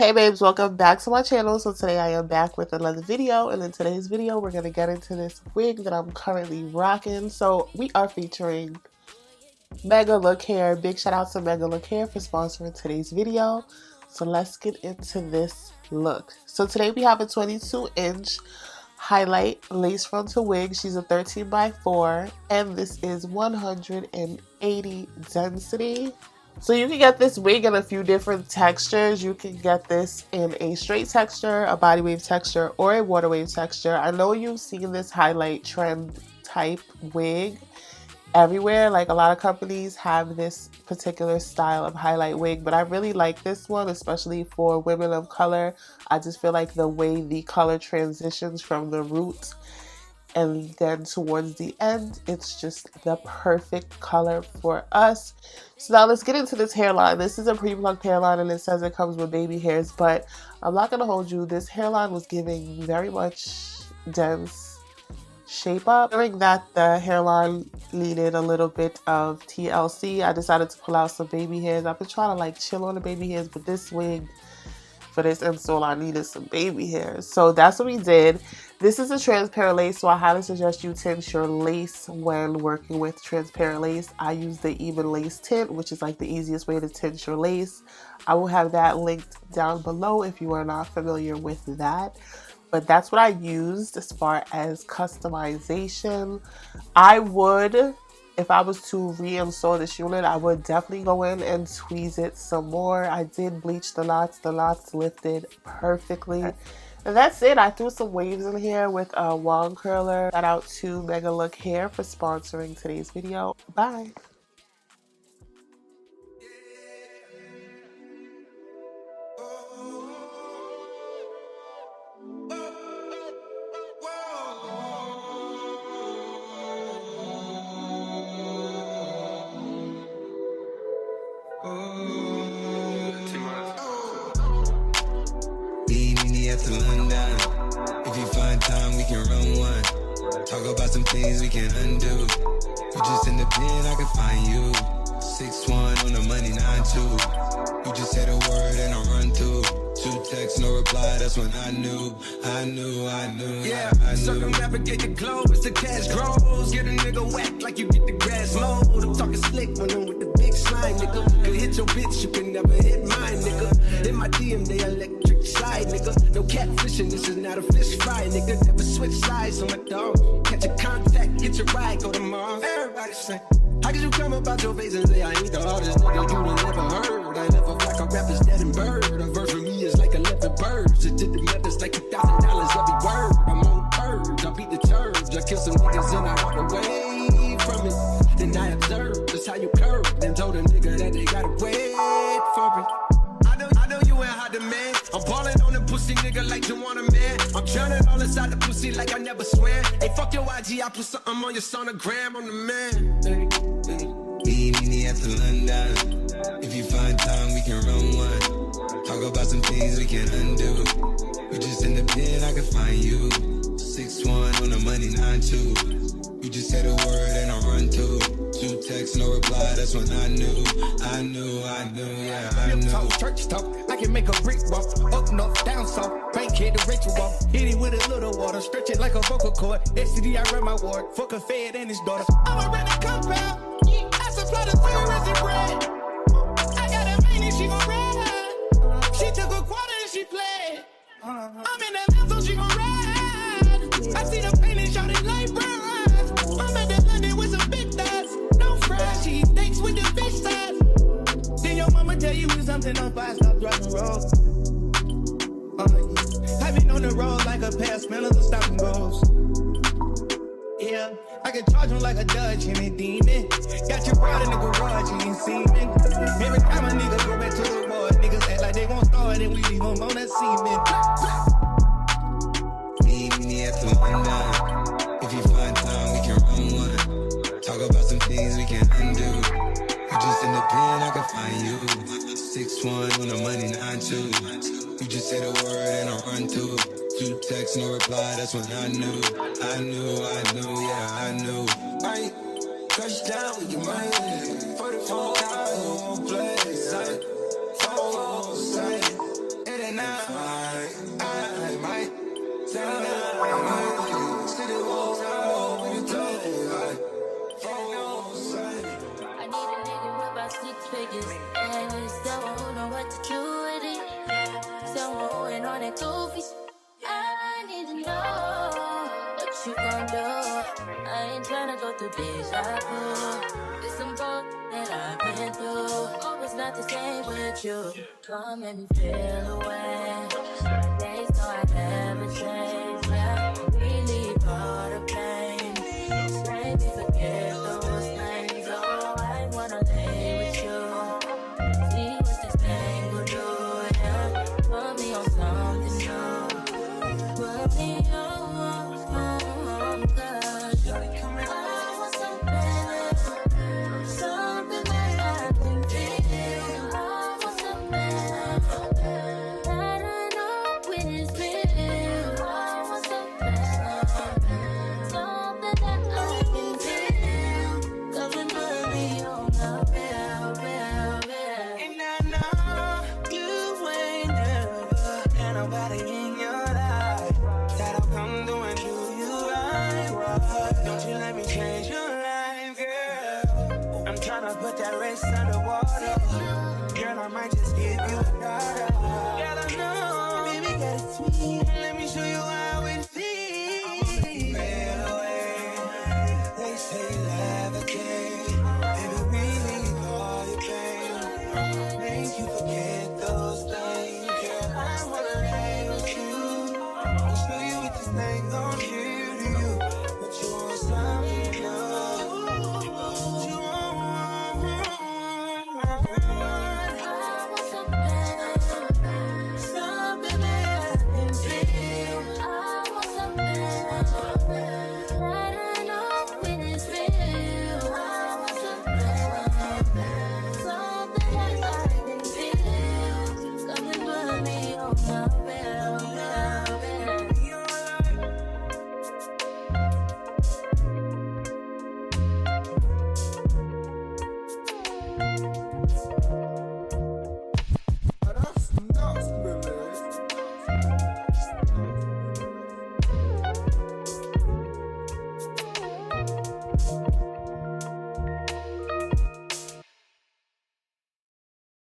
Hey babes, welcome back to my channel. So today I am back with another video, and in today's video we're going to get into this wig that I'm currently rocking. So we are featuring MegaLook Hair. Big shout out to MegaLook Hair for sponsoring today's video. So let's get into this look. So today we have a 22-inch highlight lace frontal wig. She's a 13x4 and this is 180 density. So you can get this wig in a few different textures. You can get this in a straight texture, a body wave texture, or a water wave texture. I know you've seen this highlight trend type wig everywhere. Like a lot of companies have this particular style of highlight wig, but I really like this one, especially for women of color. I just feel like the way the color transitions from the roots and then towards the end, it's just the perfect color for us. So now let's get into this hairline. This is a pre-plucked hairline and it says it comes with baby hairs, but I'm not going to hold you. This hairline was giving very much dense shape up. During that, the hairline needed a little bit of TLC. I decided to pull out some baby hairs. I've been trying to like chill on the baby hairs, but this wig, for this install, I needed some baby hairs. So that's what we did. This is a transparent lace, so I highly suggest you tint your lace when working with transparent lace. I use the even lace tint, which is like the easiest way to tint your lace. I will have that linked down below if you are not familiar with that. But that's what I used as far as customization. I would, if I was to reinstall this unit, I would definitely go in and tweeze it some more. I did bleach the knots. The knots lifted perfectly. And that's it. I threw some waves in here with a wand curler. Shout out to MegaLook Hair for sponsoring today's video. Bye. To London. If you find time, we can run one. Talk about some things we can undo. You just in the pen, I can find you. 6'1" on the money, 9'2". You just said a word and I run through. 2 texts, no reply, that's when I knew. Yeah, circumnavigate the globe as the cash grows. Get a nigga whack like you get the grass mowed. I'm talking slick when I'm with the big slime, nigga. Could hit your bitch, you can never hit mine, nigga. In my DM, they electric slide, nigga. No catfishing, this is not a fish fry, nigga. Never switch sides on my dog. Catch a contact, get your ride, go to Mars. Everybody say, how could you come about your face and say I ain't the hardest nigga you done never heard? I never like a rapper's dead and bird. A verse for me is like 11 birds. It did the methods like $1,000 every word. I'm on purge, I beat the church. I kill some niggas and I walk away from it. Then I observe just how you curve. Then told a nigga that they gotta wait for it. I know you ain't hot demand. I'm ballin' on the pussy nigga like you want a man. I'm drowning all inside the pussy like I never swam. Hey, fuck your IG, I put something on your sonogram. I'm the man. Meet at the London. If you find time, we can run one. Talk about some things we can undo. You just in the pen, I can find you. 6'1" on the money, 9'2". You just said a word and I run through. 2 texts, no reply, that's when I knew, yeah, I knew. Talk, church talk, I can make a brick walk. Up north, down south, bank head to Rachel walk. Hit it with a little water, stretch it like a vocal cord. STD, I run my ward, fuck a fed and his daughter. I'm a rented compound, I supply the tourists and bread. I got a main and she gon' ride. She took a quarter and she played. I'm in that lap so she gon' ride. I see the pain and shot it like bronze. I'm at the London with some big thighs. No fries, she thinks with the fish size. Then your mama tell you when something on fire, stop driving road. I've been on the road like a pair of spinners and stopping goals. Yeah, I can charge him like a Dutch and a demon. Got your brother in the garage, you ain't seen me. Every time a nigga go back to the war, niggas act like they gon' start and we leave them on that cement. Meet me at the London. If you find time, we can run one. Talk about some things we can undo. You just in the pen, I can find you. 6'1" on the money, 9'2". You just said a word and I run through. 2 texts, no reply, that's when I knew, yeah, I knew. I crush down with your mind. 44 hours, play, sight. 4 sight. It ain't 6 figures. And someone who know what to do with it. Someone who ain't on that goofy. I need to know what you gon' do. I ain't tryna go through deja vu. It's some boat that I've been through. Oh, it's not the same with you. Come make me feel away. Days so I never change. Yeah, relieve all the pain. Just make me forget those things. Oh, I wanna lay with you. See what this thing will do. Yeah, put me on something new. Put me on, cause I want something, something that I can feel. I want something that I know when it's real. I want something, something that I can feel. Cause it put me on the real. And I know you ain't never had nobody in your life that'll come through and do you right. Don't you let me change your life, girl. I'm tryna put that wrist underwater. Girl, I might just give you a daughter. Girl, I know, baby, get it sweet. Let me show you how it feels. Right away, they say levitate. Baby, relieve all your pain. Make you forget those things. Girl, I wanna lay with you. I'll show you what this thing gon' do to you. But you want something